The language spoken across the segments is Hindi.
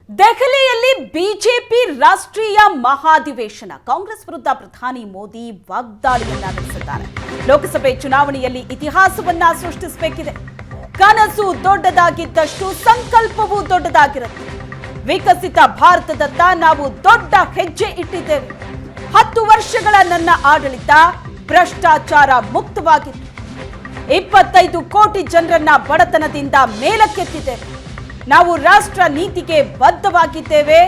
ದೆಹಲಿಯಲ್ಲಿ ಬಿಜೆಪಿ ರಾಷ್ಟ್ರೀಯ ಮಹಾಧಿವೇಶನ. ಕಾಂಗ್ರೆಸ್ ವಿರುದ್ಧ ಪ್ರಧಾನಿ ಮೋದಿ ವಾಗ್ದಾಳಿಯನ್ನ ನಡೆಸಿದ್ದಾರೆ. ಲೋಕಸಭೆ ಚುನಾವಣೆಯಲ್ಲಿ ಇತಿಹಾಸವನ್ನ ಸೃಷ್ಟಿಸಬೇಕಿದೆ. ಕನಸು ದೊಡ್ಡದಾಗಿದ್ದಷ್ಟು ಸಂಕಲ್ಪವೂ ದೊಡ್ಡದಾಗಿರುತ್ತೆ. ವಿಕಸಿತ ಭಾರತದತ್ತ ನಾವು ದೊಡ್ಡ ಹೆಜ್ಜೆ ಇಟ್ಟಿದ್ದೇವೆ. 10 ವರ್ಷಗಳ ನನ್ನ ಆಡಳಿತ ಭ್ರಷ್ಟಾಚಾರ ಮುಕ್ತವಾಗಿತ್ತು. 25 ಕೋಟಿ ಜನರನ್ನ ಬಡತನದಿಂದ ಮೇಲಕ್ಕೆತ್ತಿದ್ದೇವೆ. ನಾವು ರಾಷ್ಟ್ರ ನೀತಿಗೆ ಬದ್ಧವಾಗಿದ್ದೇವೆ,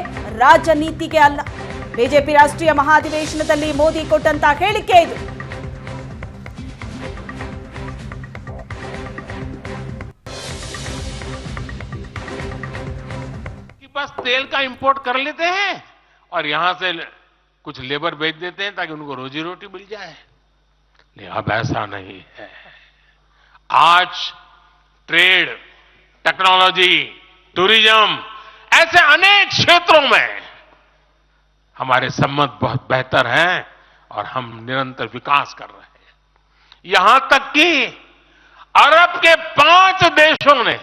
ರಾಜನೀತಿಗೆ ಅಲ್ಲ. ಬಿಜೆಪಿ ರಾಷ್ಟ್ರೀಯ ಮಹಾಧಿವೇಶನದಲ್ಲಿ ಮೋದಿ ಕೊಟ್ಟಂತ ಹೇಳಿಕೆ ಇದು. बस तेल का इंपोर्ट कर लेते हैं और यहां से कुछ लेबर भेज देते हैं ताकि उनको रोजी रोटी मिल जाए। नहीं, अब ऐसा नहीं है। आज ट्रेड, टेक्नोलॉजी, टूरिज्म ऐसे अनेक क्षेत्रों में हमारे संबंध बहुत बेहतर हैं और हम निरंतर विकास कर रहे हैं। यहां तक कि अरब के 5 देशों ने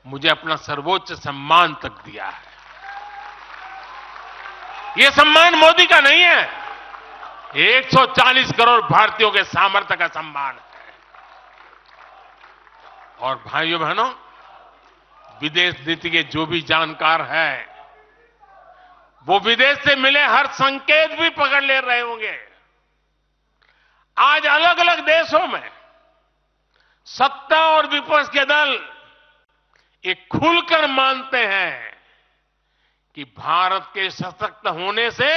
मुझे अपना सर्वोच्च सम्मान तक दिया है। यह सम्मान मोदी का नहीं है, 140 करोड़ भारतीयों के सामर्थ्य का सम्मान है। और भाइयों बहनों, विदेश नीति के जो भी जानकार हैं, वो विदेश से मिले हर संकेत भी पकड़ ले रहे होंगे। आज अलग अलग देशों में सत्ता और विपक्ष के दल ये खुलकर मानते हैं कि भारत के सशक्त होने से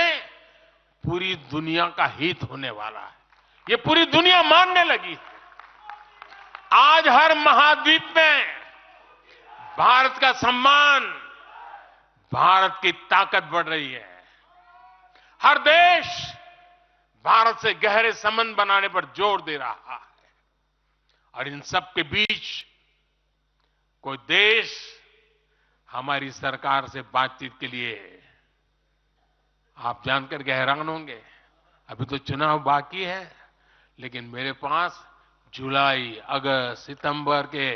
पूरी दुनिया का हित होने वाला है। ये पूरी दुनिया मानने लगी है। आज हर महाद्वीप में भारत का सम्मान, भारत की ताकत बढ़ रही है। हर देश भारत से गहरे संबंध बनाने पर जोर दे रहा है। और इन सब के बीच कोई देश हमारी सरकार से बातचीत के लिए, आप जानकर के हैरान होंगे, अभी तो चुनाव बाकी है, लेकिन मेरे पास जुलाई, अगस्त, सितंबर के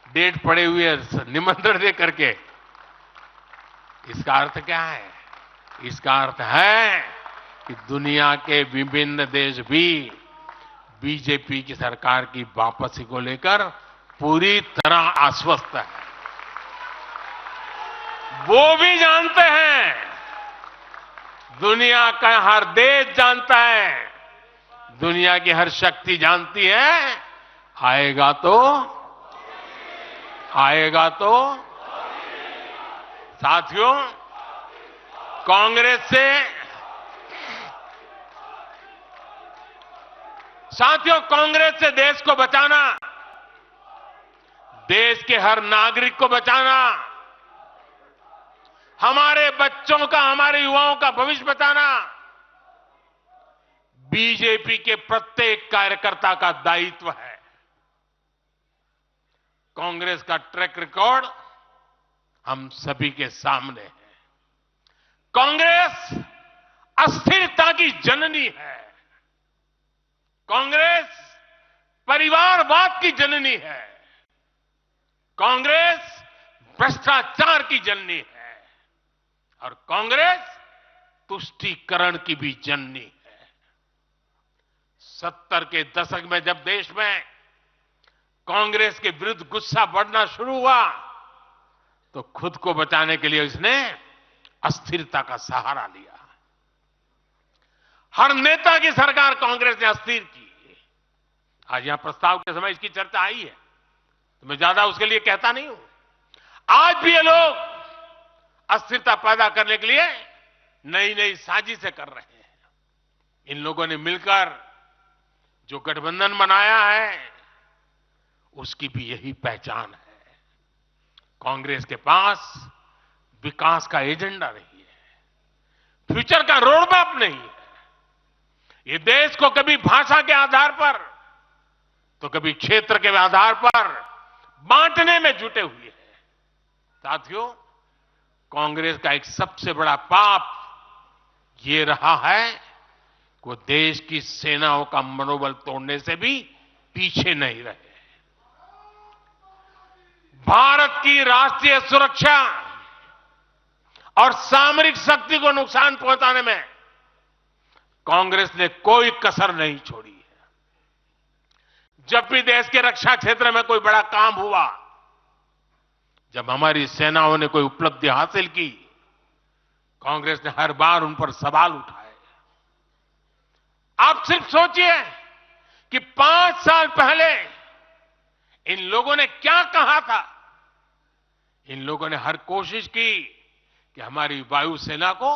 डेट पड़े हुए निमंत्रण दे करके। इसका अर्थ क्या है? इसका अर्थ है कि दुनिया के विभिन्न देश भी बीजेपी की सरकार की वापसी को लेकर पूरी तरह आश्वस्त है। वो भी जानते हैं, दुनिया का हर देश जानता है, दुनिया की हर शक्ति जानती है, आएगा तो साथियों, कांग्रेस से देश को बचाना, देश के हर नागरिक को बचाना, हमारे बच्चों का, हमारे युवाओं का भविष्य बचाना बीजेपी के प्रत्येक कार्यकर्ता का दायित्व है। कांग्रेस का ट्रैक रिकॉर्ड हम सभी के सामने है। कांग्रेस अस्थिरता की जननी है। कांग्रेस परिवारवाद की जननी है। कांग्रेस भ्रष्टाचार की जननी है। और कांग्रेस तुष्टीकरण की भी जननी है। 70 के दशक में जब देश में कांग्रेस के विरुद्ध गुस्सा बढ़ना शुरू हुआ, तो खुद को बचाने के लिए उसने अस्थिरता का सहारा लिया। हर नेता की सरकार कांग्रेस ने अस्थिर की। आज यहां प्रस्ताव के समय इसकी चर्चा आई है, तो मैं ज्यादा उसके लिए कहता नहीं हूं। आज भी ये लोग अस्थिरता पैदा करने के लिए नई नई साजिशें कर रहे हैं। इन लोगों ने मिलकर जो गठबंधन बनाया है, उसकी भी यही पहचान है। कांग्रेस के पास विकास का एजेंडा नहीं है, फ्यूचर का रोड मैप नहीं है। ये देश को कभी भाषा के आधार पर तो कभी क्षेत्र के आधार पर बांटने में जुटे हुए हैं। साथियों, कांग्रेस का एक सबसे बड़ा पाप ये रहा है कि वो देश की सेनाओं का मनोबल तोड़ने से भी पीछे नहीं रहे। भारत की राष्ट्रीय सुरक्षा और सामरिक शक्ति को नुकसान पहुंचाने में कांग्रेस ने कोई कसर नहीं छोड़ी है। जब भी देश के रक्षा क्षेत्र में कोई बड़ा काम हुआ, जब हमारी सेनाओं ने कोई उपलब्धि हासिल की, कांग्रेस ने हर बार उन पर सवाल उठाए। आप सिर्फ सोचिए कि 5 साल पहले इन लोगों ने क्या कहा था। इन लोगों ने हर कोशिश की कि हमारी वायुसेना को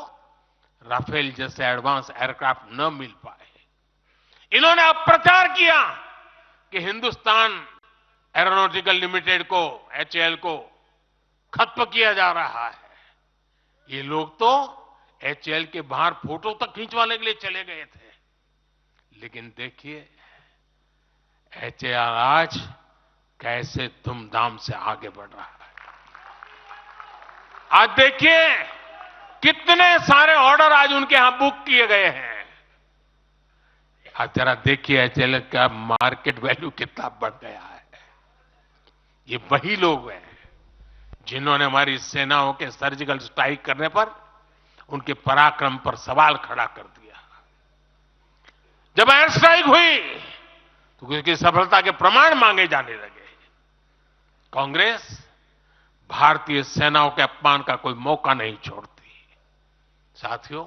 राफेल जैसे एडवांस एयरक्राफ्ट न मिल पाए। इन्होंने अप्रचार किया कि हिंदुस्तान एरोनॉटिकल लिमिटेड को, HAL को खत्म किया जा रहा है। ये लोग तो HAL के बाहर फोटो तक खींचवाने के लिए चले गए थे। लेकिन देखिए HAL आज कैसे धूमधाम से आगे बढ़ रहा है। आज देखिए कितने सारे ऑर्डर आज उनके यहां बुक किए गए हैं। आज जरा देखिए HAL का मार्केट वैल्यू कितना बढ़ गया है। ये वही लोग हैं जिन्होंने हमारी सेनाओं के सर्जिकल स्ट्राइक करने पर उनके पराक्रम पर सवाल खड़ा कर दिया। जब एयर स्ट्राइक हुई तो उसकी सफलता के प्रमाण मांगे जाने लगे। कांग्रेस भारतीय सेनाओं के अपमान का कोई मौका नहीं छोड़ती। साथियों,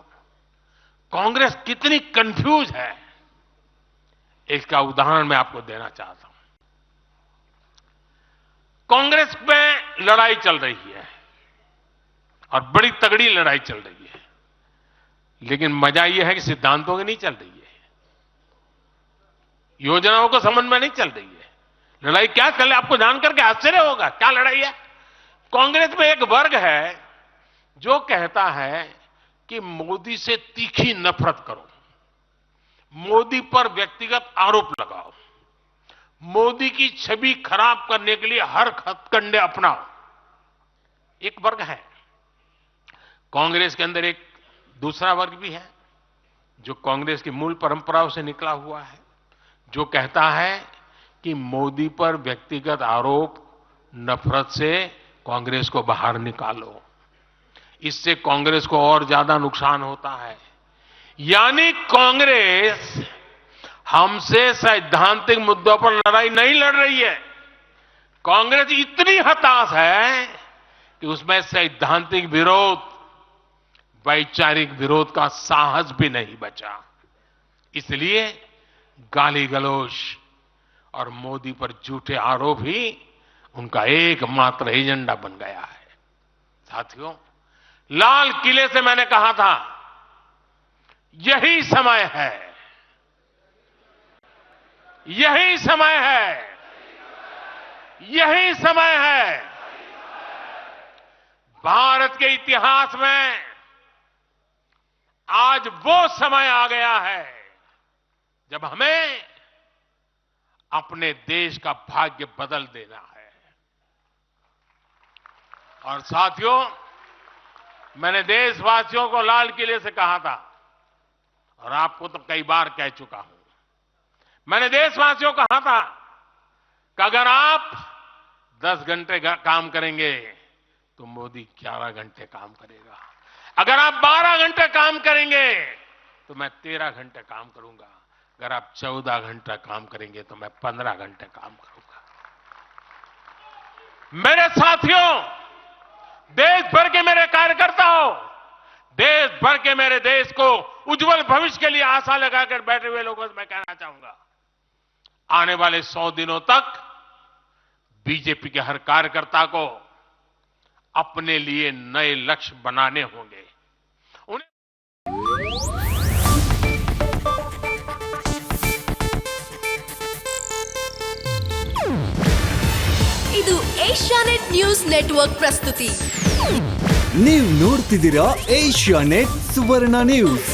कांग्रेस कितनी कंफ्यूज है, इसका उदाहरण मैं आपको देना चाहता हूं। कांग्रेस में लड़ाई चल रही है और बड़ी तगड़ी लड़ाई चल रही है, लेकिन मजा यह है कि सिद्धांतों की नहीं चल रही है, योजनाओं को समझ में नहीं चल रही है। लड़ाई क्या चल रही है आपको जानकर के आश्चर्य होगा। क्या लड़ाई है? कांग्रेस में एक वर्ग है जो कहता है कि मोदी से तीखी नफरत करो, मोदी पर व्यक्तिगत आरोप लगाओ, मोदी की छवि खराब करने के लिए हर हथकंडे अपनाओ। एक वर्ग है। कांग्रेस के अंदर एक दूसरा वर्ग भी है जो कांग्रेस की मूल परंपराओं से निकला हुआ है, जो कहता है कि मोदी पर व्यक्तिगत आरोप, नफरत से कांग्रेस को बाहर निकालो, इससे कांग्रेस को और ज्यादा नुकसान होता है। यानी कांग्रेस हमसे सैद्धांतिक मुद्दों पर लड़ाई नहीं लड़ रही है। कांग्रेस इतनी हताश है कि उसमें सैद्धांतिक विरोध, वैचारिक विरोध का साहस भी नहीं बचा। इसलिए गाली गलौज और मोदी पर झूठे आरोप ही उनका एकमात्र एजेंडा बन गया है। साथियों, लाल किले से मैंने कहा था यही समय है, यही समय है, यही समय है। भारत के इतिहास में आज वो समय आ गया है जब हमें अपने देश का भाग्य बदल देना है। और साथियों, मैंने देशवासियों को लाल किले से कहा था और आपको तो कई बार कह चुका हूं। मैंने देशवासियों को कहा था कि अगर आप 10 घंटे काम करेंगे तो मोदी 11 घंटे काम करेगा। अगर आप 12 घंटे काम करेंगे तो मैं 13 घंटे काम करूंगा। अगर आप 14 घंटा काम करेंगे तो मैं 15 घंटे काम करूंगा। मेरे साथियों, देश भर के मेरे कार्यकर्ताओं, देश भर के मेरे देश को उज्जवल भविष्य के लिए आशा लगाकर बैठे हुए लोगों से मैं कहना चाहूंगा, आने वाले 100 दिनों तक बीजेपी के हर कार्यकर्ता को अपने लिए नए लक्ष्य बनाने होंगे। ಇದು ಏಷ್ಯಾನೆಟ್ ನ್ಯೂಸ್ ನೆಟ್ವರ್ಕ್ ಪ್ರಸ್ತುತಿ. ನೀವು ನೋಡ್ತಿದ್ದೀರಾ ಏಷ್ಯಾನೆಟ್ ಸುವರ್ಣ ನ್ಯೂಸ್.